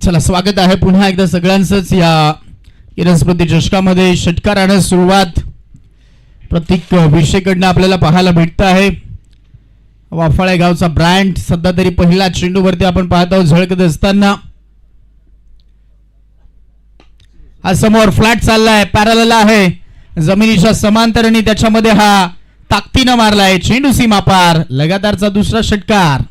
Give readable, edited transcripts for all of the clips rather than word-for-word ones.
चला, स्वागत आहे पुन्हा एकदा सगळ्यांचंच या किरण स्मृती चषकामध्ये. षटकारानं सुरुवात प्रत्येक विषयकडनं आपल्याला पाहायला भेटतं आहे. वाफाळे गावचा ब्रँड सध्या तरी पहिला चेंडूवरती आपण पाहत आहोत झळकत असताना. हा समोर फ्लॅट चाललाय, पॅरलल आहे, जमिनीच्या समांतर, आणि त्याच्यामध्ये हा ताकदीनं मारलाय, चेंडू सीमा पार. लगातारचा दुसरा षटकार.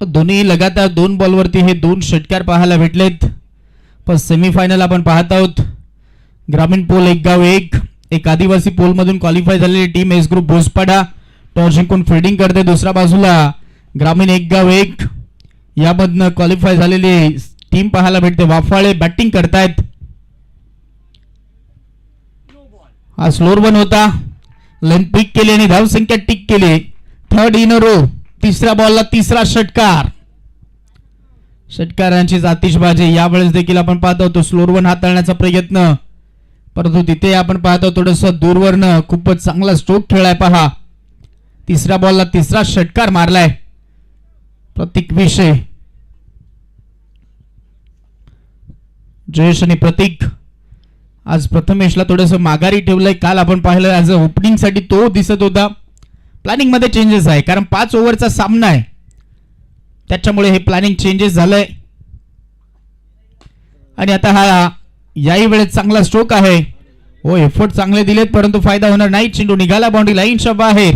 दोन्ही लगातार 2 बॉलवरती हे 2 षटकार पाहायला भेटलेत. पण सेमीफायनल आपण पाहत आहोत. ग्रामीण पोल एक गाव एक आदिवासी पोल मधून क्वालिफाय झालेली टीम एस ग्रुप भोसपाडा टॉस जिंकून फिल्डिंग करते. दुसऱ्या बाजूला ग्रामीण एक गाव यामधनं क्वालिफाय झालेली टीम पाहायला भेटते. वाफाळे बॅटिंग करतायत. हा स्लोअर वन होता, लेंथ पिक केली आणि धावसंख्या टिक केली. 3rd in a row. तिसऱ्या बॉलला तिसरा षटकार. षटकारांची आतिषबाजी यावेळेस देखील आपण पाहतो. तो स्लोअर वन हाताळण्याचा प्रयत्न, परंतु तिथे आपण पाहतो थोडंसं दूरवरनं खूपच चांगला स्ट्रोक खेळलाय पहा. तिसऱ्या बॉलला तिसरा षटकार मारलाय प्रतीक विषय. जयेश आणि प्रतीक आज प्रथमेशला थोडंसं माघारी ठेवलंय. काल आपण पाहिलं ॲज अ ओपनिंग साठी तो दिसत होता. प्लॅनिंग मध्ये चेंजेस आहे, कारण 5 ओव्हरचा सामना आहे, त्याच्यामुळे हे प्लॅनिंग चेंजेस झालंय. आणि आता हा याही वेळेत चांगला स्ट्रोक आहे. हो, एफर्ट चांगले दिलेत, परंतु फायदा होणार नाही. चेंडू निघाला बाउंड्री लाईनच्या बाहेर.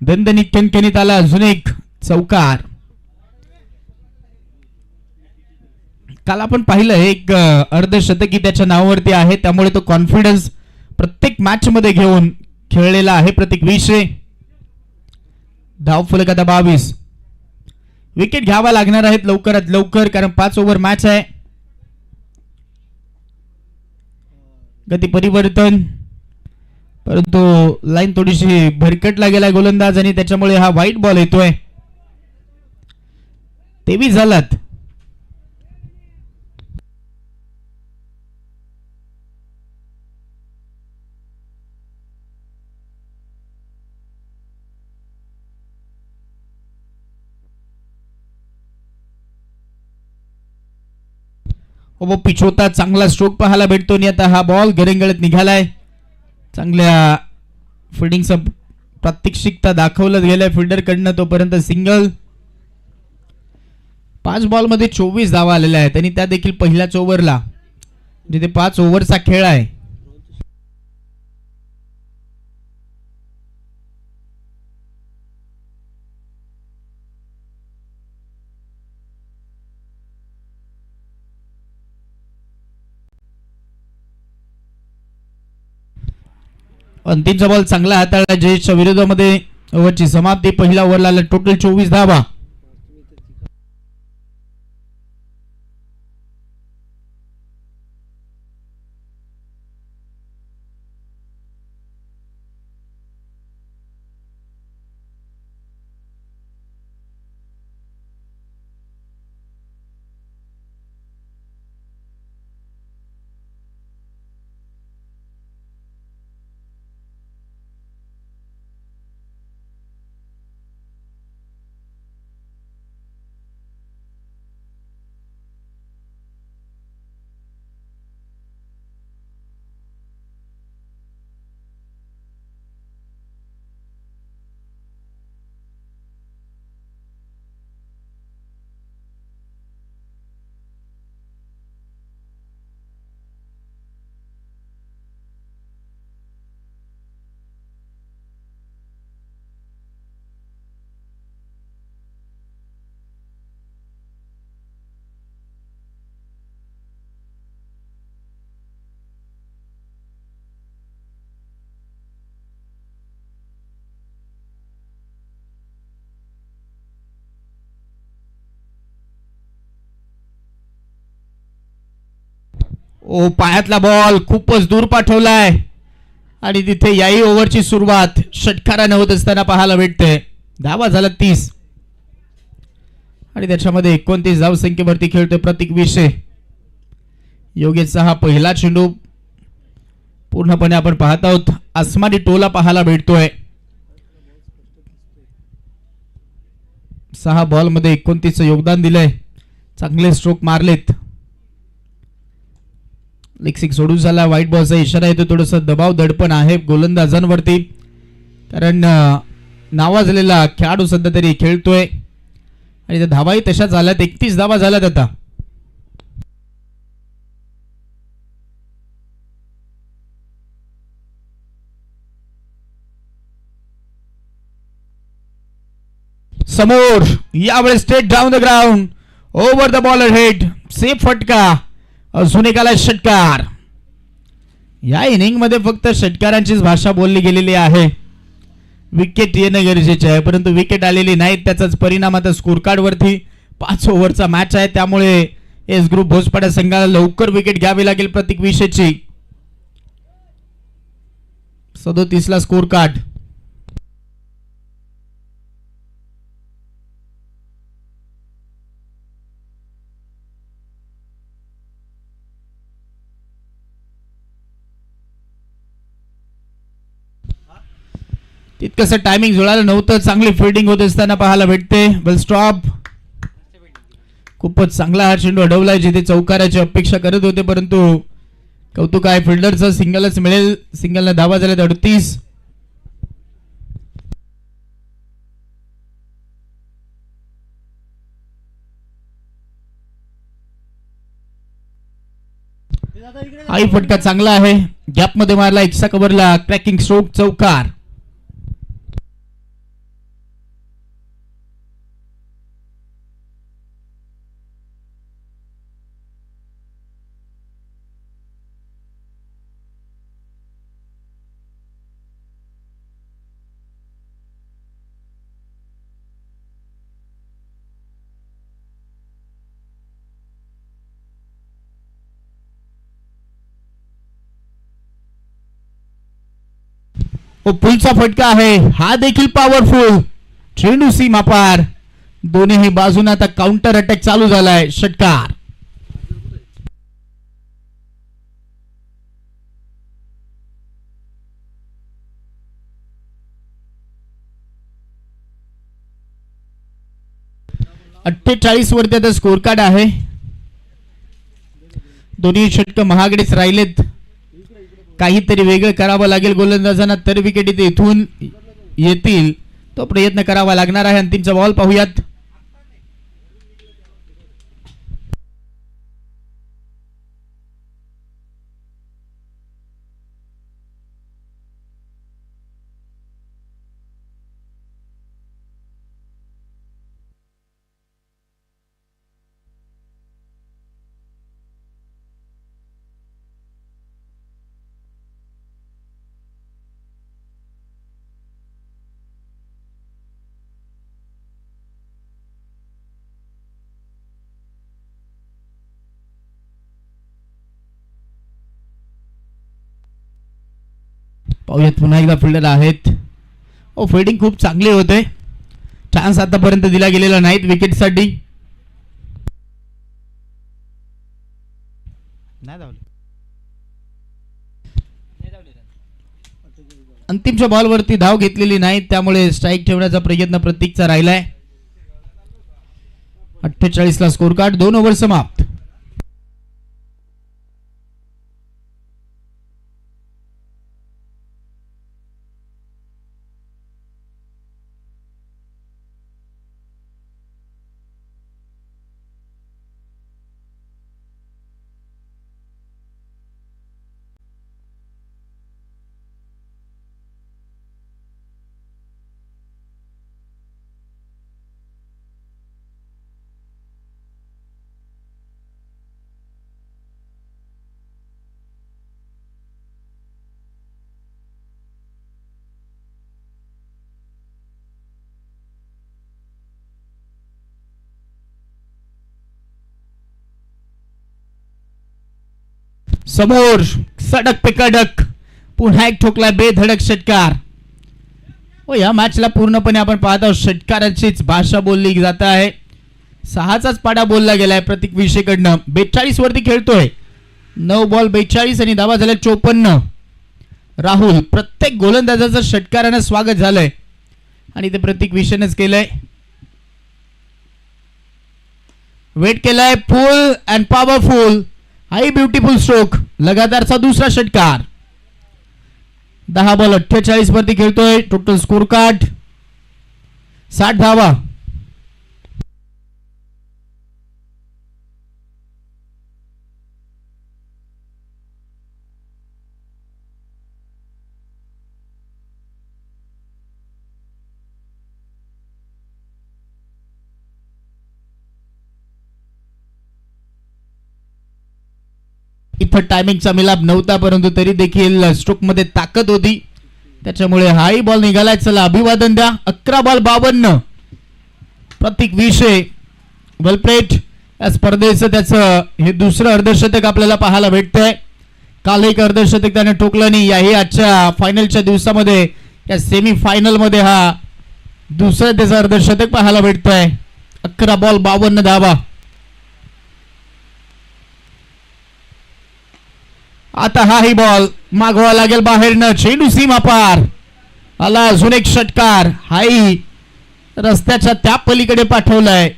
दणदणीत कणकणीत आला अजून एक चौकार. काल आपण पाहिलं एक अर्धशतकी त्याच्या नावावरती आहे, त्यामुळे तो कॉन्फिडन्स प्रत्येक मॅच मध्ये घेऊन खेळलेला आहे प्रतीक विषय. धाव फलक आता 22. विकेट घ्यावा लागणार आहेत लवकरात लवकर, कारण 5 ओव्हर मॅच आहे. गती परिवर्तन, परंतु लाईन थोडीशी भरकटला गेलाय गोलंदाज आणि त्याच्यामुळे हा वाईट बॉल येतोय. 23 झालात. पिच होता, चांगला स्ट्रोक पाहायला भेटतो. आणि आता हा बॉल गरंगळत निघालाय. चांगल्या फिल्डिंगचा प्रात्यक्षिकता दाखवलं गेलं फिल्डर कडनं, तोपर्यंत सिंगल. 5 बॉलमध्ये 24 धावा आलेल्या आहेत आणि त्या देखील पहिल्याच ओव्हरला, जिथे 5 ओव्हरचा खेळ आहे. अंतिमचा बॉल चांगला हाताळला जयेशच्या विरोधामध्ये. ओव्हरची समाप्ती. पहिल्या ओव्हरला टोटल 24 धावा. ओ, पायातला बॉल खूपच दूर पाठवलाय आणि तिथे याही ओव्हरची सुरुवात षटकाराने होत असताना पाहायला भेटते. धावा झाला 30 आणि त्याच्यामध्ये 29 धावसंख्येवरती खेळतोय प्रतीक विषे. योगेशचा हा पहिला चेंडू पूर्णपणे आपण पाहत आहोत. आसमानी टोला पाहायला भेटतोय. 6 बॉलमध्ये 29 योगदान दिलंय. चांगले स्ट्रोक मारलेत. लेग सिक्स सोडून झाला. व्हाईट बॉलचा इशारा येतो. थोडस दबाव दडपण आहे गोलंदाजांवरती, कारण नावाजलेला खेळाडू सध्या तरी खेळतोय आणि त्या धावाही तशाच झाल्यात. 31 धावा झाल्यात आता. समोर यावेळेस straight down the ground, over the bowler head, safe फटका. अजून एकाला षटकार. या इनिंग मध्ये फक्त षटकारांचीच भाषा बोलली गेलेली आहे. विकेट येणं गरजेचे आहे, परंतु विकेट आलेली नाहीत. त्याचाच परिणाम आता स्कोर कार्ड वरती. 5 ओव्हरचा मॅच आहे, त्यामुळे एस ग्रुप भोजपाडा संघाला लवकर विकेट घ्यावी लागेल प्रतीक विषेची. 37 ला स्कोर कार्ड. तितकंसं टायमिंग जुळालं नव्हतं. चांगली फिल्डिंग होत असताना पाहायला भेटते. बल स्टॉप. खूपच चांगला हा चेंडू अडवलाय, जिथे चौकाराची अपेक्षा करत होते, परंतु कौतुक आहे फिल्डरचं. सिंगलच मिळेल. सिंगलला धावा झाल्यात 38. हाही फटका चांगला आहे. गॅप मध्ये मारला. एक्स्ट्रा कव्हरला क्रॅकिंग स्ट्रोक, चौकार. पुलचा फटका आहे, हा देखील पॉवरफुल. चेंडू सीमा पार. दोन्ही बाजूने आता काउंटर अटॅक चालू झालाय. षटकार. अठ्ठेचाळीस वरती आता स्कोर कार्ड आहे. दोन्ही षटक महागडेच राहिलेत. काहीतरी वेगळं करावं लागेल गोलंदाजांना, तर विकेट येते. इथून येतील तो प्रयत्न करावा लागणार आहे. अंतिमचा बॉल पाहूयात. पाहूयात पुन्हा एकदा फिल्डर आहेत. फिल्डिंग खूप चांगली होते. चान्स आतापर्यंत दिला गेलेला नाहीत विकेटसाठी. अंतिमच्या बॉलवरती धाव घेतलेली नाही, त्यामुळे स्ट्राईक ठेवण्याचा प्रयत्न प्रतीकचा राहिलाय. 48 ला स्कोर कार्ड. 2 ओव्हर समाप्त. समोर सडक पे कडक पुन्हा एक ठोकला बेधडक षटकार. या मॅचला पूर्णपणे आपण पाहत आहोत षटकाराचीच भाषा बोलली जात आहे. 6चाच पाडा बोलला गेलाय प्रतीक विषयकडनं. 42 वरती खेळतोय. 9 बॉल 42 आणि धावा झाल्या 54. राहुल प्रत्येक गोलंदाजाचं षटकारानं स्वागत झालंय आणि ते प्रतीक विषयनेच केलंय. वेट केलाय full and powerful. High beautiful stroke. लगातारचा दुसरा षटकार. 10 बॉल 48 वरती खेळतोय. टोटल स्कोर कार्ड 60 धावा. इथं टायमिंगचा मिलाप नव्हता, परंतु तरी देखील स्ट्रोक मध्ये ताकद होती, त्याच्यामुळे हाही बॉल निघालाय. चला अभिवादन द्या. 11 बॉल 52. प्रतीक विषय वेल प्लेड. या स्पर्धेचं त्याचं हे दुसरं अर्धशतक आपल्याला पाहायला भेटतंय. काल एक अर्धशतक त्याने ठोकलं नाही. याही आजच्या फायनलच्या दिवसामध्ये या सेमी फायनल मध्ये हा दुसरं त्याचं अर्धशतक पाहायला भेटतंय. 11 बॉल 52 धावा. आता हाही बॉल मागवा लागेल बाहेरनं. चेंडू सीमा पार. आला अजून एक षटकार. हाही रस्त्याच्या त्या पलीकडे पाठवलाय.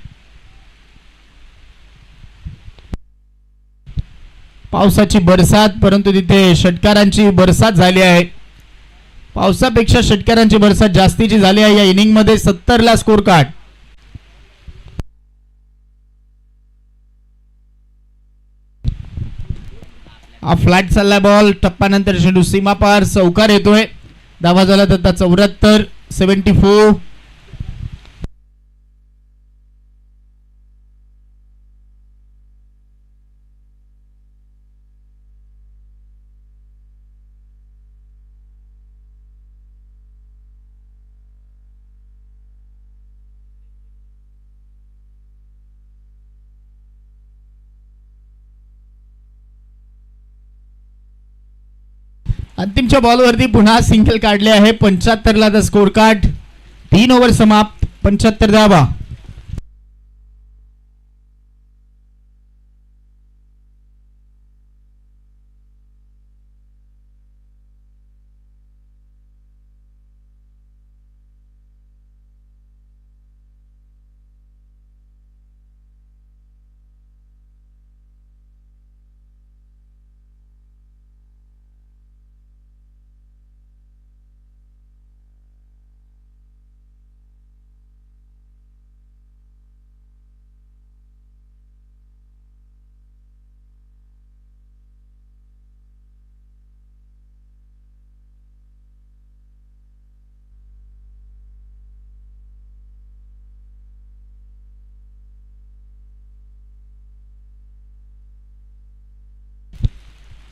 पावसाची बरसात, परंतु तिथे षटकारांची बरसात झाली आहे. पावसापेक्षा षटकारांची बरसात जास्तीची झाली आहे. या इनिंग मध्ये 70 ला स्कोर कार्ड. हा फ्लॅट चालला बॉल. टप्प्यानंतर चेंडू सीमा पार. चौकार येतोय. धावा झाला तर 74. 74. अंतिमच्या बॉलवरती पुन्हा सिंगल काढले आहे. 75 ला स्कोर कार्ड. 3 ओव्हर समाप्त. 75 धावा.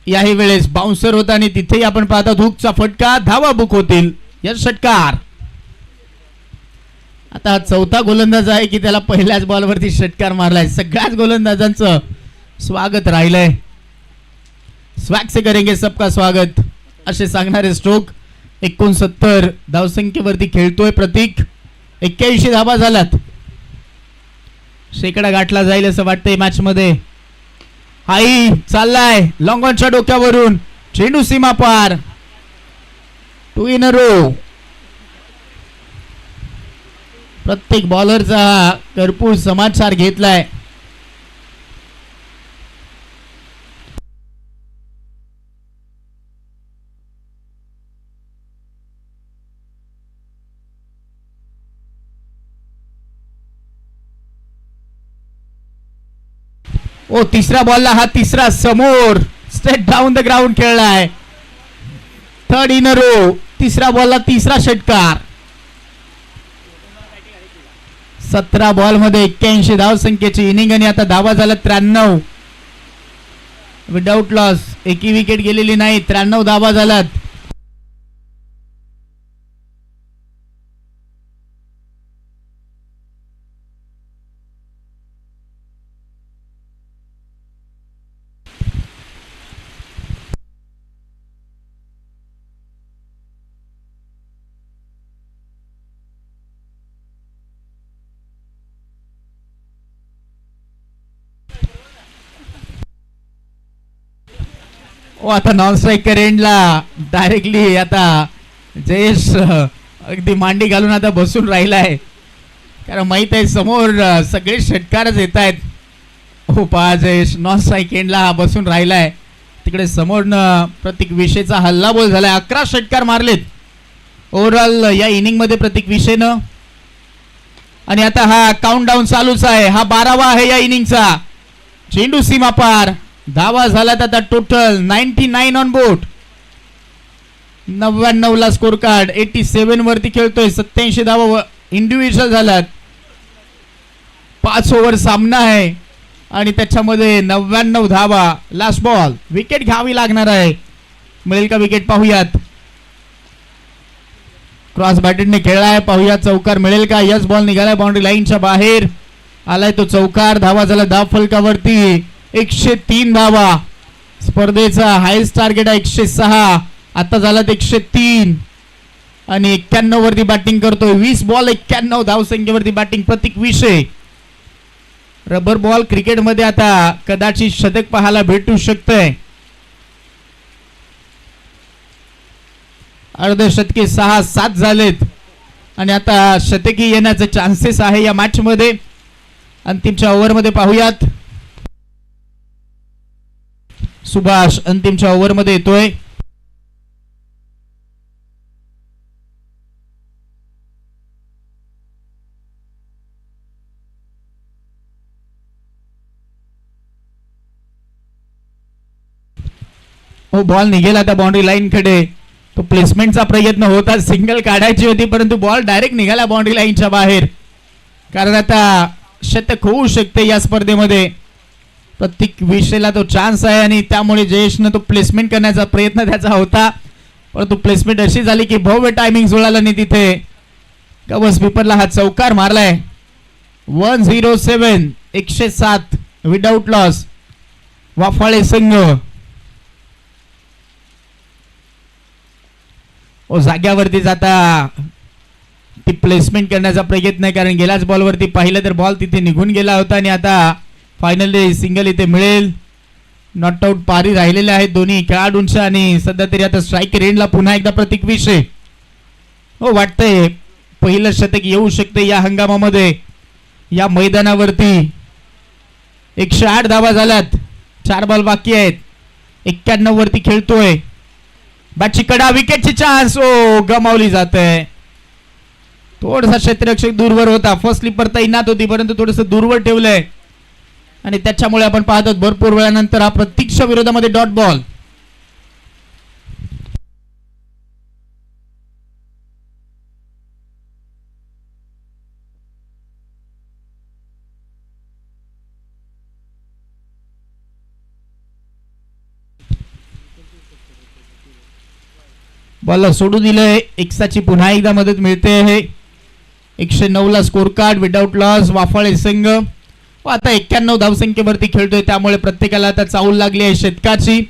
याही वेळेस बाउन्सर होता आणि तिथेही आपण पाहता हुकचा फटका, धावा बुक होतील. यश षटकार. आता चौथा गोलंदाज आहे की त्याला पहिल्याच बॉलवरती षटकार मारलाय. सगळ्याच गोलंदाजांचं स्वागत राहिलंय. स्वॅग से करेंगे सबका स्वागत असे सांगणारे स्ट्रोक. 69 धावसंख्येवरती खेळतोय प्रतीक. 81 धावा झाल्यात. शेकडा गाठला जाईल असं वाटतंय मॅच मध्ये. हाई चाललाय लॉंग ऑनच्या डोक्यावरून, चेंडू सीमा पार. 2 इन अ रो. प्रत्येक बॉलरचा भरपूर समाचार घेतलाय. ओ तिसऱ्या बॉलला हा तिसरा समोर स्ट्रेट डाऊन द ग्राउंड खेळलाय. 3rd in a row. तिसऱ्या बॉलला तिसरा षटकार. 17 बॉल मध्ये 81 धाव संख्येची इनिंग आणि आता धावा झाल्या 93 विदाउट लॉस. एकही विकेट गेलेली नाही. 93 धावा झाल्यात. आता नॉन स्ट्रायकर एंडला डायरेक्टली आता जयेश अगदी मांडी घालून आता बसून राहिलाय. कारण माहित आहे समोर सगळे षटकारच येत आहेत. हो पहा जयेश नॉन स्ट्राईक एंडला बसून राहिलाय. तिकडे समोरनं प्रतीक विषेचा हल्लाबोल झालाय. 11 षटकार मारलेत ओव्हरऑल या इनिंग मध्ये प्रतीक विषेनं. आणि आता हा काउंट डाऊन चालूच आहे. हा 12वा आहे या इनिंगचा. चेंडू सीमा पार. धावा झाल्यात आता टोटल 99 ऑन बोर्ड. 99 ला स्कोर कार्ड. 87 वरती खेळतोय. 87 धावा इंडिव्हिज्युअल झाल्यात. 5 ओव्हर सामना आहे आणि त्याच्यामध्ये 99 धावा. Last ball. विकेट घ्यावी लागणार आहे. मिळेल का विकेट पाहूयात. क्रॉस बॅटेडने खेळलाय. पाहूया चौकार मिळेल का. यस बॉल निघालाय बाउंड्री लाईनच्या बाहेर. आलाय तो चौकार. धावा झाला धाव फलकावरती 103 धावा. स्पर्धेचा हायस्ट टार्गेट आहे 106. आता झाला 103 आणि 91 वरती बॅटिंग करतोय. 20 बॉल 91 धावसंख्येवरती बॅटिंग प्रतीक विषे. रबर बॉल क्रिकेटमध्ये आता कदाचित शतक पाहायला भेटू शकतंय. अर्धशतके 6-7 झालेत आणि आता शतकी येण्याचे चान्सेस आहे या मॅच मध्ये. अंतिमच्या ओव्हर मध्ये पाहूयात. सुभाष अंतिमच्या ओव्हर मध्ये येतोय. हो बॉल निघेल आता बाउंड्री लाईन कडे. तो प्लेसमेंटचा प्रयत्न होता. सिंगल काढायची होती परंतु बॉल डायरेक्ट निघाला बाउंड्री लाईनच्या बाहेर. कारण आता शतक होऊ शकते या स्पर्धेमध्ये. प्रत्येक विषयाला तो चान्स आहे आणि त्यामुळे जयेशनं तो प्लेसमेंट करण्याचा प्रयत्न त्याचा होता. परंतु प्लेसमेंट अशी झाली की भव्य टायमिंग जुळाला नाही तिथे. कव्हर स्वीपरला हा चौकार मारलाय. 107 107 विदाउट लॉस. वाफाळे संघ जाग्यावरती जाता ती प्लेसमेंट करण्याचा प्रयत्न आहे. कारण गेल्याच बॉलवरती पाहिलं तर बॉल तिथे निघून गेला होता आणि आता फायनली सिंगल इथे मिळेल. नॉट आउट पारी राहिलेले आहेत दोन्ही खेळाडूंच्या आणि सध्या तरी आता स्ट्राईक रेंजला पुन्हा एकदा प्रतीक विषे. हो वाटतंय पहिलं शतक येऊ शकते या हंगामामध्ये या मैदानावरती. 108 धावा झाल्यात. 4 बॉल बाकी आहेत. 91 वरती खेळतोय. बॅटची कडा. विकेटची चान्स. ओ गमावली जाते. थोडासा क्षेत्ररक्षक दूरवर होता. फर्स्ट स्लीपर तैनात होती परंतु थोडस दूरवर ठेवलंय आणि त्याच्यामुळे आपण पाहतो भरपूर वेळानंतर हा प्रतीकच्या विरोधामध्ये डॉट बॉल. बॉलला सोडू दिलंय. एक्साची पुन्हा एकदा मदत मिळते आहे. 109 ला स्कोर कार्ड विदाउट लॉस. वाफाळे संघ आता 91 धावसंख्येवरती खेळतोय, त्यामुळे प्रत्येकाला आता चाहूल लागली आहे शतकाची.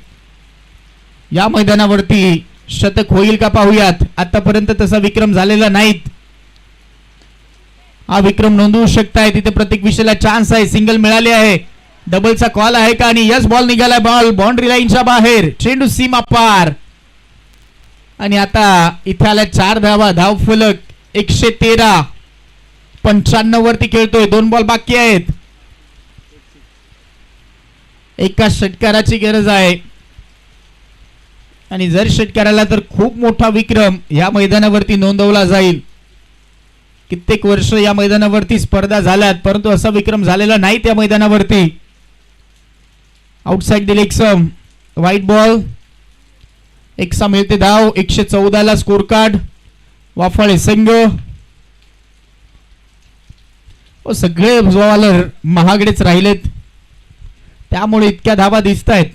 या मैदानावरती शतक होईल का पाहूयात. आतापर्यंत तसा विक्रम झालेला नाहीत. हा विक्रम नोंदवू शकताय. तिथे प्रत्येक विषयाला चान्स आहे. सिंगल मिळाले आहे. डबलचा कॉल आहे का. आणि यस बॉल निघालाय. बॉल बाउंड्री लाईनच्या बाहेर. चेंडू सीमा पार. आणि आता इथे आल्या 4 धावा. धाव फलक 113. 95 वरती खेळतोय. 2 बॉल बाकी आहेत. एका षटकाराची गरज आहे. आणि जर षटकाराला तर खूप मोठा विक्रम या मैदानावरती नोंदवला जाईल. कित्येक वर्ष या मैदानावरती स्पर्धा झाल्यात, परंतु असा विक्रम झालेला नाही त्या मैदानावरती. Outside the leg some. White ball. एकसा मिळते धाव. 114 ला स्कोर कार्ड. वाफाळे संघ सगळे बॉलर महागडेच राहिलेत, त्यामुळे इतक्या धावा दिसत आहेत.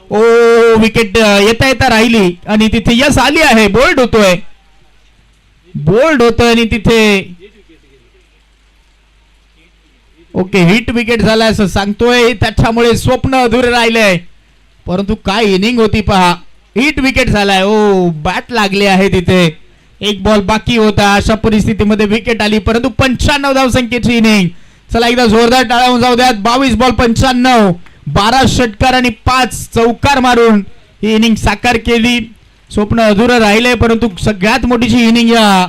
ओ विकेट येता येता राहिली आणि तिथे यस आली आहे. बोल्ड होतोय. आणि तिथे ओके हिट विकेट झालाय असं सांगतोय. त्याच्यामुळे स्वप्न अधुरे राहिले, परंतु काय इनिंग होती पहा. हिट विकेट झालाय. ओ बॅट लागले आहे तिथे. 1 बॉल बाकी होता. अशा परिस्थितीमध्ये विकेट आली, परंतु 95 धावसंख्येची इनिंग. चला एकदा जोरदार टाळ्या जाऊ द्यात. 22 बॉल 95. 12 षटकार आणि 5 चौकार मारून ही इनिंग साकार केली. स्वप्न अधुरं राहिले, परंतु सगळ्यात मोठीची इनिंग या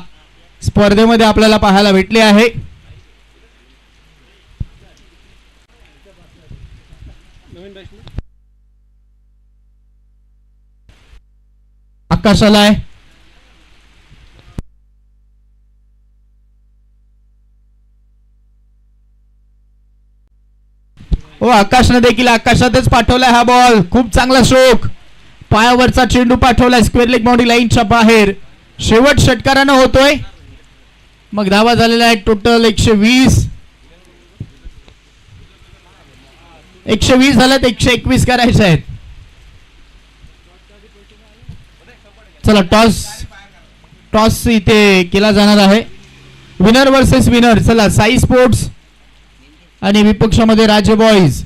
स्पर्धेमध्ये आपल्याला पाहायला भेटली आहे. आकाशाला आहे. हो आकाशने देखील आकाशातच पाठवलाय हा बॉल. खूप चांगला स्ट्रोक. पायावरचा चेंडू पाठवलाय स्क्वेअर लेग बाउंड्री लाईनच्या बाहेर. शेवट षटकारानं होतोय. मग धावा झालेला आहे टोटल 120. 120 झाल्यात. 121 करायचे आहेत. चला टॉस इथे केला जाणार आहे. Winner versus winner. चला साई स्पोर्ट्स आणि विपक्षामध्ये राजे बॉईज.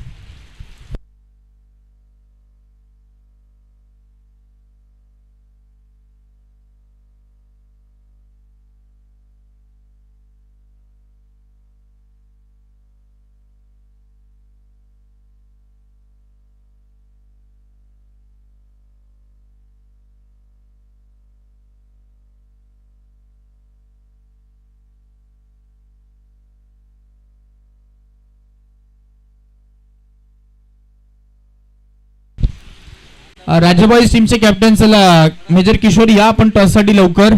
राजेबॉईज टीमचे कॅप्टन चला मेजर किशोर या आपण टॉस साठी लवकर.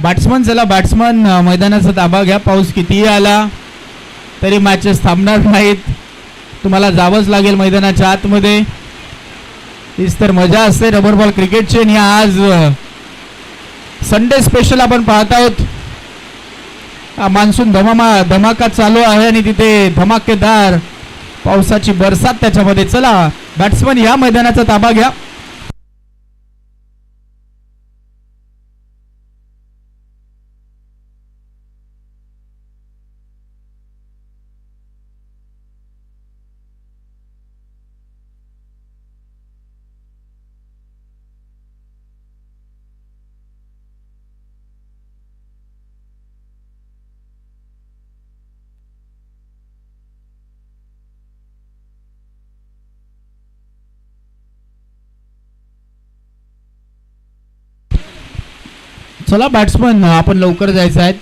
बॅट्समन चला बॅट्समन मैदानाचा ताबा घ्या. पाऊस कितीही आला तरी मॅचेस थांबणार नाहीत. तुम्हाला जावंच लागेल मैदानाच्या आतमध्ये. हीच तर मजा असते रबर बॉल क्रिकेटची. आणि आज संडे स्पेशल आपण पाहत आहोत. मान्सून धमाका चालू आहे आणि तिथे धमाकेदार पावसाची बरसात त्याच्यामध्ये. चला बॅट्समन या मैदानाचा ताबा घ्या. चला बॅट्समन आपण लवकर जायचं आहे.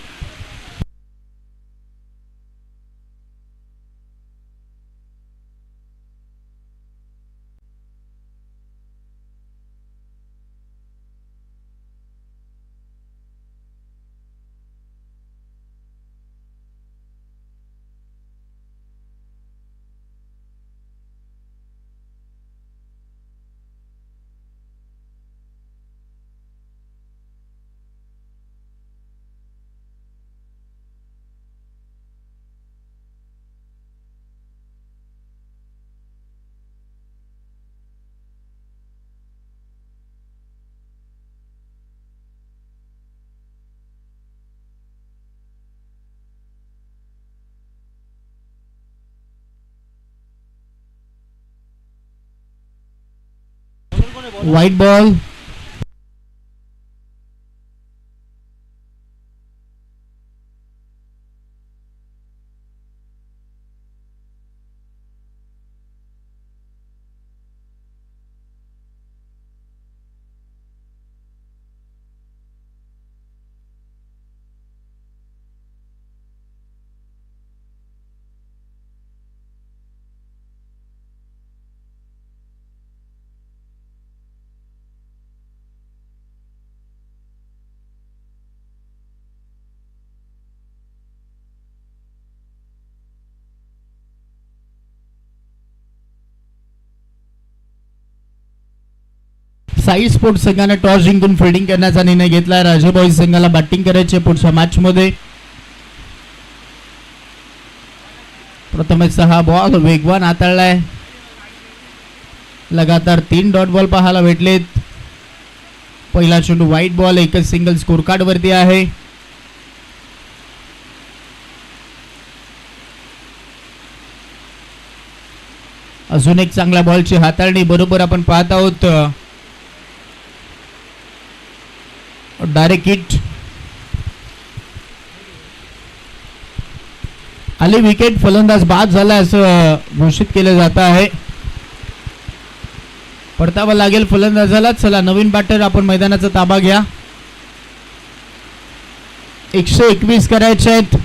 White ball. साई स्पोर्ट्स संघाने टॉस जिंकून फिल्डिंग करण्याचा निर्णय घेतला. राजे बॉईज संघाला बॅटिंग करायचे पुढच्या मॅच मध्ये. प्रथमच हा बॉल वेगवान हाताळलाय. लगातार 3 डॉट बॉल पाहायला भेटलेत. पहिला चेंडू व्हाईट बॉल, एकच सिंगल स्कोर कार्ड वरती आहे. अजून एक चांगल्या बॉलची हाताळणी बरोबर आपण पाहत आहोत. डायरेक्ट हिट आली. विकेट. फलंदाज बाद झाला असं घोषित केलं जात आहे. परतावा लागेल फलंदाजाला. चला नवीन बॅटर आपण मैदानाचा ताबा घ्या. 121 करायचे आहेत.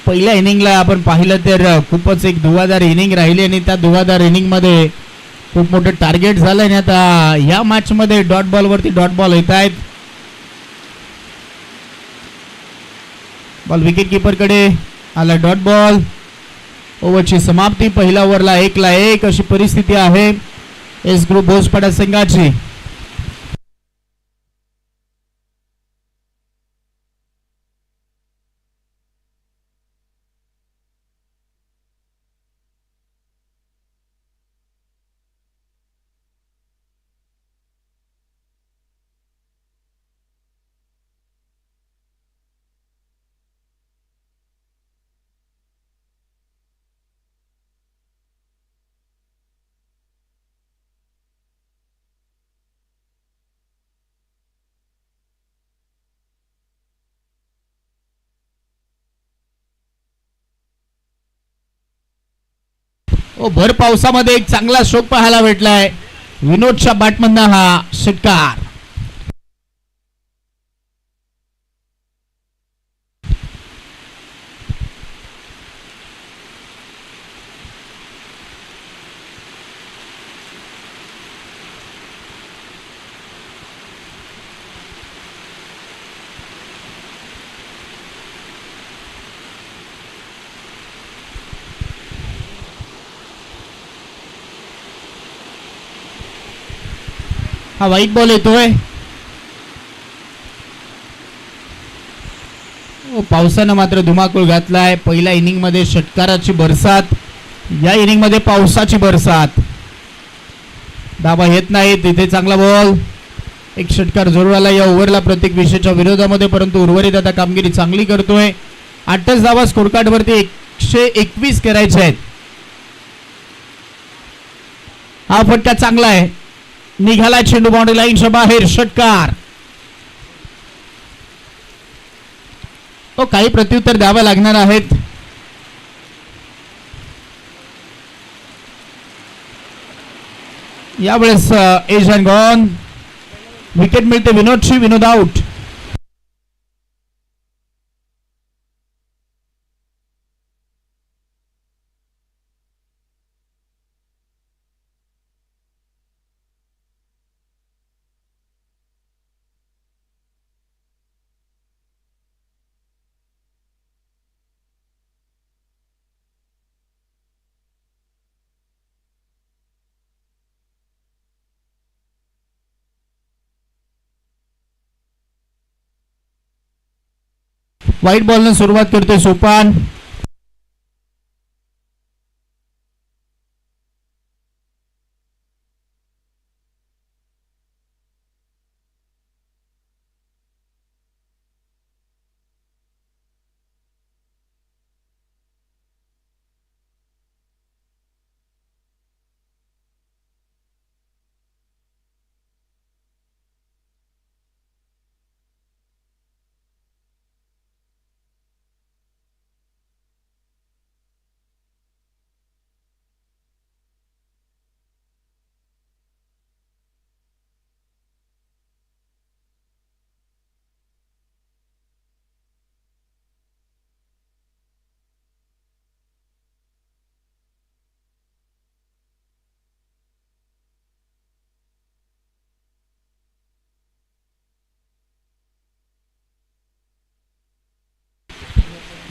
पहिल्या इनिंगला आपण पाहिलं तर खूपच एक धुवाधार इनिंग राहिली आणि त्या धुवाधार इनिंग मध्ये खूप मोठं टार्गेट झालं. आणि आता या मॅच मध्ये डॉट बॉल वरती डॉट बॉल येत आहेत. बॉल विकेट कीपर कडे आला. Dot ball. ओव्हरची समाप्ती. पहिल्या ओव्हरला 1-1 अशी परिस्थिती आहे एस ग्रुप भोजपाडा संघाची. भर पावसामध्ये एक चांगला स्ट्रोक पाहायला भेटलाय विनोदच्या बॅटमधनं हा षटकार. हा वाईट बॉल येतोय. पावसानं मात्र धुमाकूळ घातलाय. पहिल्या इनिंग मध्ये षटकाराची बरसात, या इनिंग मध्ये पावसाची बरसात. धाबा येत नाही तिथे चांगला बॉल. एक षटकार जरूर आला या ओव्हरला प्रत्येक विषयाच्या विरोधामध्ये, परंतु उर्वरित आता कामगिरी चांगली करतोय. 8च धावा स्कोर कार्ड वरती 121 करायचे आहेत. हा फटका चांगला आहे, निघाला चेंडू बाउंड्री लाईनच्या बाहेर. षटकार. काही प्रत्युत्तर द्यावे लागणार आहेत. यावेळेस एज अँड गॉन. विकेट मिळते विनोदची. विनोद आउट. व्हाईट बॉलने सुरुवात करतोय सोपान.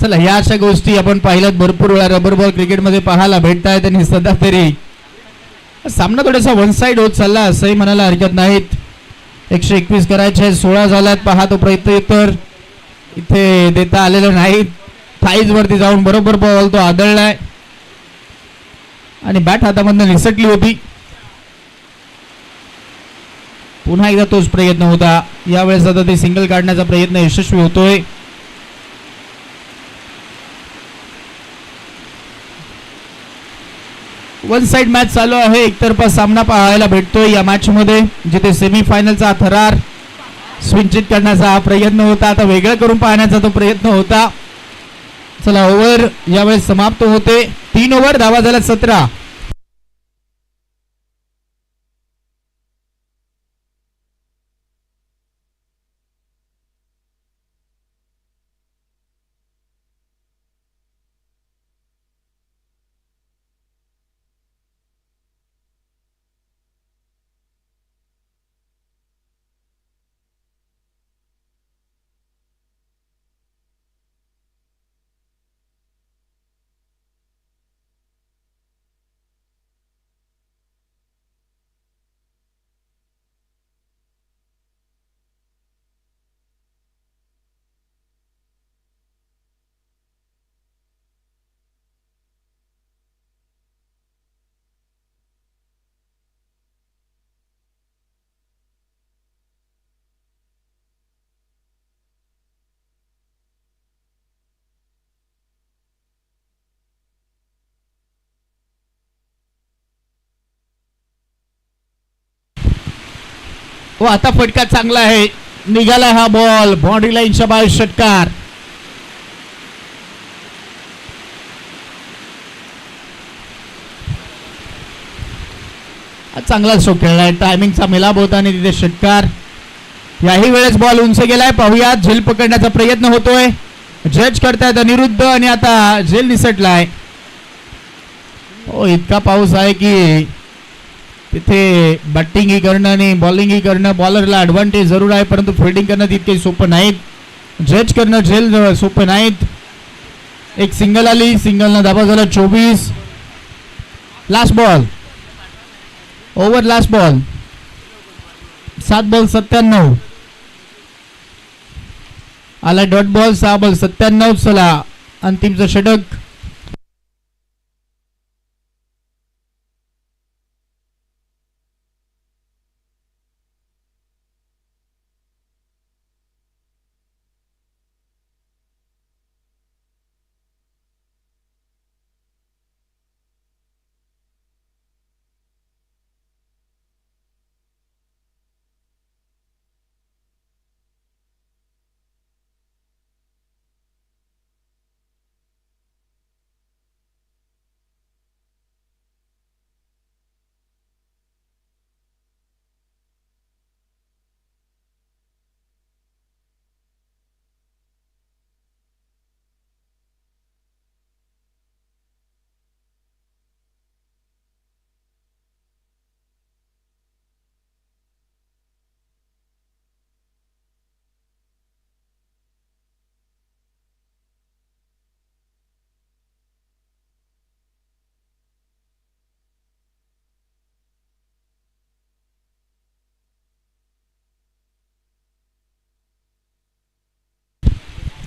चला, ह्या अशा गोष्टी आपण पाहिल्यात भरपूर वेळा रबर बॉल क्रिकेटमध्ये पाहायला भेटत आहेत. आणि सध्या तरी सामना थोडासा वन साइड होत चालला असंही म्हणायला हरकत नाहीत. 121 करायचे, 16 झाल्यात. पहा तो प्रयत्न तर इथे देता आलेलं नाही. थाईज वरती जाऊन बरोबर बॉल तो आदळलाय आणि बॅट हातामधनं निसटली होती. पुन्हा एकदा तोच प्रयत्न होता. यावेळेस आता ते सिंगल काढण्याचा प्रयत्न यशस्वी होतोय. वन साइड मॅच चालू आहे. एकतर्फा सामना पाहायला भेटतोय या मॅच मध्ये, जिथे सेमीफायनलचा थरार स्विंचित करण्याचा हा प्रयत्न होता. आता वेगळं करून पाहण्याचा तो प्रयत्न होता. चला, ओव्हर यावेळेस समाप्त होते. 3 ओव्हर, धावा झाल्या 17. आता फटका चांगला आहे, निघाला हा बॉल बाउंड्री लाईनच्या बाहेर. षटकार. चांगला स्ट्रोक खेळलाय, टायमिंगचा मिलाप होता आणि तिथे षटकार. याही वेळेस बॉल उंच गेलाय, पाहूयात झेल पकडण्याचा प्रयत्न होतोय, जज करतायत अनिरुद्ध आणि आता झेल निसटलाय. हो, इतका पाऊस आहे की तिथे बॅटिंग ही करणं आणि बॉलिंग ही करणं, बॉलरला ॲडव्हान्टेज जरूर आहे, परंतु फिल्डिंग करणं तितके सोपं नाहीत, जज करणं झेल सोपं नाहीत. एक सिंगल आली, सिंगलनं धाबा झाला 24. Last ball, over last ball, 7 ball 97 आला डॉट बॉल, 6 बॉल 97. चला अंतिमचं षटक.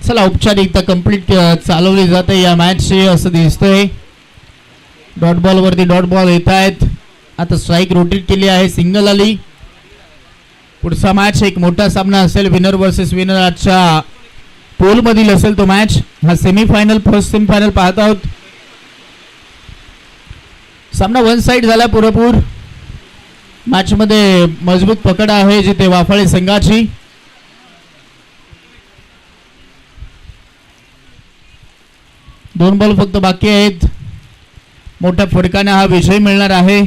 चला औपचारिकता कंप्लीट चालवली जाते या मॅचची असं दिसतंय. डॉट बॉल वरती डॉट बॉल येत आहेत. आता स्ट्राईक रोटेट केली आहे, सिंगल आली. पुढचा मॅच एक मोठा सामना असेल, विनर वर्सेस विनर आजच्या पोल मधील असेल तो मॅच. हा सेमीफायनल, फर्स्ट सेमीफायनल पाहत आहोत. सामना वन साइड झाला पुरेपूर. मॅच मध्ये मजबूत पकड आहे जिथे वाफाळे संघाची. दोन बॉल फक्त बाकी आहेत. मोठ्या फरकाने हा विजय मिळणार आहे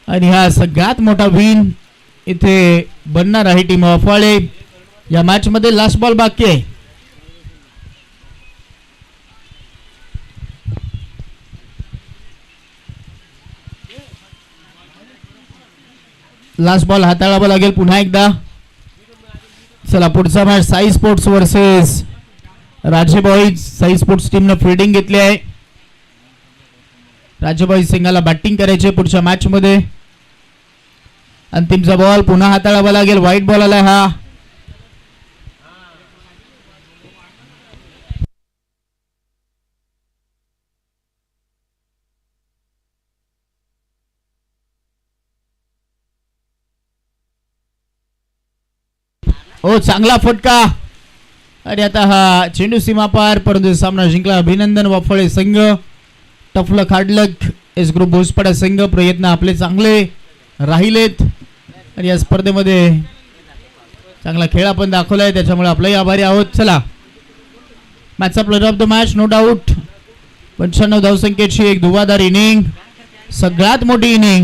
आणि हा सगळ्यात मोठा विन इथे बनणार आहे टीम वाफाळे. या मॅच मध्ये लास्ट बॉल बाकी आहे. लास्ट बॉल हाताळावा लागेल पुन्हा एकदा. चला पुढचा मॅच साई स्पोर्ट्स वर्सेस राजे बॉईज. साई स्पोर्ट्स टीमनं फिल्डिंग घेतली आहे. राजे बॉईज संघाला बॅटिंग करायची पुढच्या मॅच मध्ये. अंतिमचा बॉल पुन्हा हाताळावा लागेल. व्हाईट बॉल आलाय हा. ओ चांगला फटका आणि आता हा चेंडू सीमा पार, परंतु सामना जिंकला. अभिनंदन वाफाळे संघ. टफलक हार्डलक एस ग्रुप भोसपाडा संघ. प्रयत्न आपले चांगले राहिलेत आणि या स्पर्धेमध्ये चांगला खेळ आपण दाखवलाय, त्याच्यामुळे आपलाही आभारी आहोत. चला मॅचचा player of the match no doubt. 95 धावसंख्येची एक धुवाधार इनिंग, सगळ्यात मोठी इनिंग.